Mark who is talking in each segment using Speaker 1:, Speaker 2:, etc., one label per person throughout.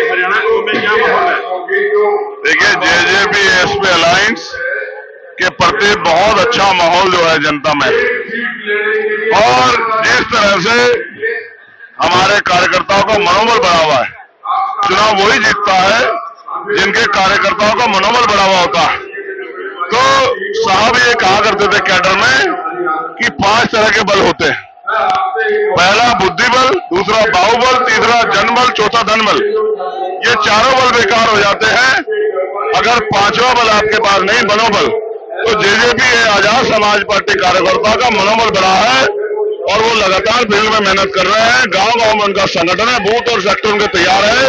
Speaker 1: हरियाणा में क्या माहौल है?
Speaker 2: देखिए, जेजेपी एसपी अलायंस के प्रति बहुत अच्छा माहौल जो है जनता में, और जिस तरह से हमारे कार्यकर्ताओं का मनोबल बढ़ा हुआ है, चुनाव वही जीतता है जिनके कार्यकर्ताओं का मनोबल बढ़ा हुआ होता है। तो साहब ये कहा करते थे कैडर में कि 5 तरह के बल होते हैं, पहला बुद्धि बल, दूसरा बाहुबल, तीसरा जनबल, चौथा धनबल। ये चारों बल बेकार हो जाते हैं अगर 5वां बल आपके पास नहीं, मनोबल। तो जेजेपी आजाद समाज पार्टी कार्यकर्ता का मनोबल बढ़ा है और वो लगातार फील्ड में मेहनत कर रहे हैं। गांव-गांव में उनका संगठन है, बूथ और सेक्टर उनके तैयार है।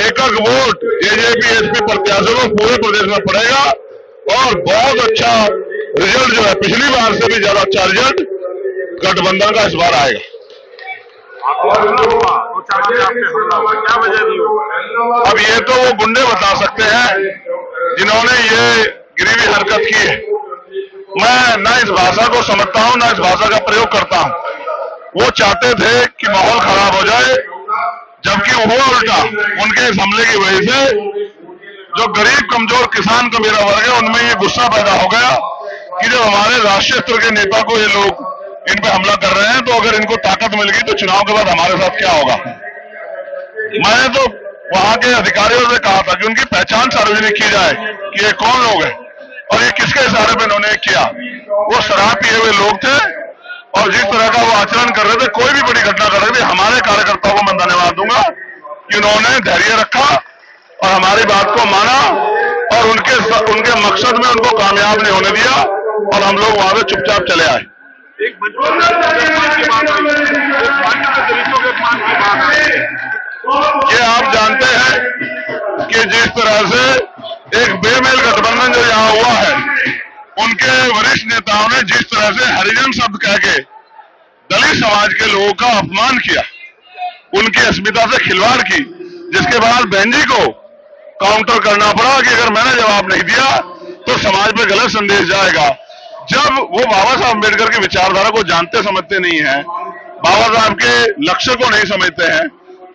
Speaker 2: एक वोट जेजेपी एसपी प्रत्याशियों को पूरे प्रदेश में पड़ेगा और बहुत अच्छा रिजल्ट जो है, पिछली बार से भी ज्यादा अच्छा रिजल्ट गठबंधन का इस बार आएगा।
Speaker 1: क्या वजह थी?
Speaker 2: अब ये तो वो गुंडे बता सकते हैं जिन्होंने ये गिरीवी हरकत की है। मैं ना इस भाषा को समझता हूं, ना इस भाषा का प्रयोग करता हूं। वो चाहते थे कि माहौल खराब हो जाए, जबकि हुआ उल्टा। उनके इस हमले की वजह से जो गरीब कमजोर किसान का मेरा वर्ग है, उनमें ये गुस्सा पैदा हो गया कि जब हमारे राष्ट्रीय स्तर के नेता को ये लोग इन पे हमला कर रहे हैं, तो अगर इनको ताकत मिल गई तो चुनाव के बाद हमारे साथ क्या होगा। मैंने तो वहां के अधिकारियों से कहा था कि उनकी पहचान सार्वजनिक की जाए कि ये कौन लोग हैं और ये किसके इशारे पे इन्होंने किया। वो शराब पिए हुए लोग थे और जिस तरह का वो आचरण कर रहे थे, कोई भी बड़ी घटना कर रहे थे। हमारे कार्यकर्ताओं को मैं धन्यवाद दूंगा कि उन्होंने धैर्य रखा और हमारी बात को माना और उनके मकसद में उनको कामयाब नहीं होने दिया और हम लोग वहां से चुपचाप चले आए।
Speaker 1: एक
Speaker 2: ये आप जानते हैं कि जिस तरह से एक बेमेल गठबंधन जो यहाँ हुआ है, उनके वरिष्ठ नेताओं ने जिस तरह से हरिजन शब्द कह के दलित समाज के लोगों का अपमान किया, उनकी अस्मिता से खिलवाड़ की, जिसके बाद बहन जी को काउंटर करना पड़ा कि अगर मैंने जवाब नहीं दिया तो समाज पे गलत संदेश जाएगा। जब वो बाबा साहब अम्बेडकर की विचारधारा को जानते समझते नहीं है, बाबा साहब के लक्ष्य को नहीं समझते हैं,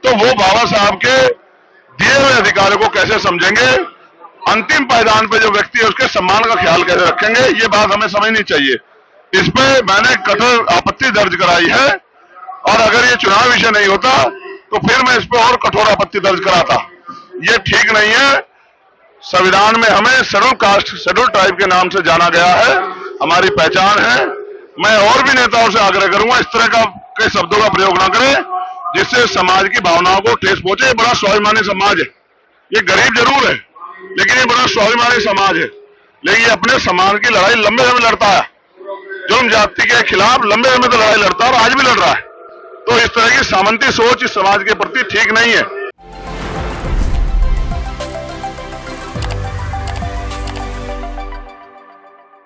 Speaker 2: तो वो बाबा साहब के दिए हुए अधिकारों को कैसे समझेंगे, अंतिम पायदान पे जो व्यक्ति है उसके सम्मान का ख्याल कैसे रखेंगे, ये बात हमें समझनी चाहिए। इस पे मैंने कठोर आपत्ति दर्ज कराई है और अगर ये चुनाव विषय नहीं होता तो फिर मैं इस पे और कठोर आपत्ति दर्ज कराता। ये ठीक नहीं है। संविधान में हमें शेड्यूल कास्ट, शेड्यूल ट्राइब के नाम से जाना गया है, हमारी पहचान है। मैं और भी नेताओं से आग्रह करूंगा इस तरह के शब्दों का प्रयोग ना करें जिससे समाज की भावनाओं को ठेस पहुंचे। ये बड़ा स्वाभिमानी समाज है, ये गरीब जरूर है लेकिन ये बड़ा स्वाभिमानी समाज है। लेकिन ये अपने समाज की लड़ाई लंबे समय लड़ता है, जुर्म जाति के खिलाफ लंबे समय तो लड़ाई लड़ता है और आज भी लड़ रहा है। तो इस तरह की सामंती सोच इस समाज के प्रति ठीक नहीं है।